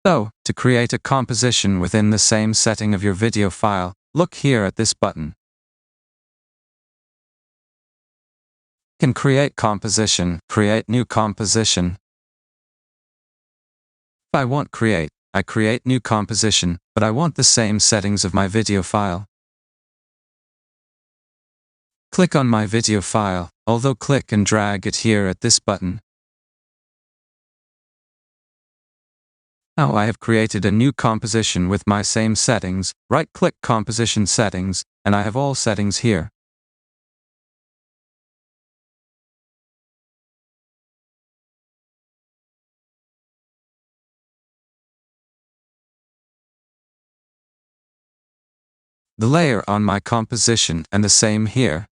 So, to create a composition within the same setting of your video file, look here at this button. You can create composition, create new composition. If I want create, I create new composition, but I want the same settings of my video file. Click on my video file, although click and drag it here at this button. Now I have created a new composition with my same settings. Right-click Composition Settings, and I have all settings here. The layer on my composition and the same here.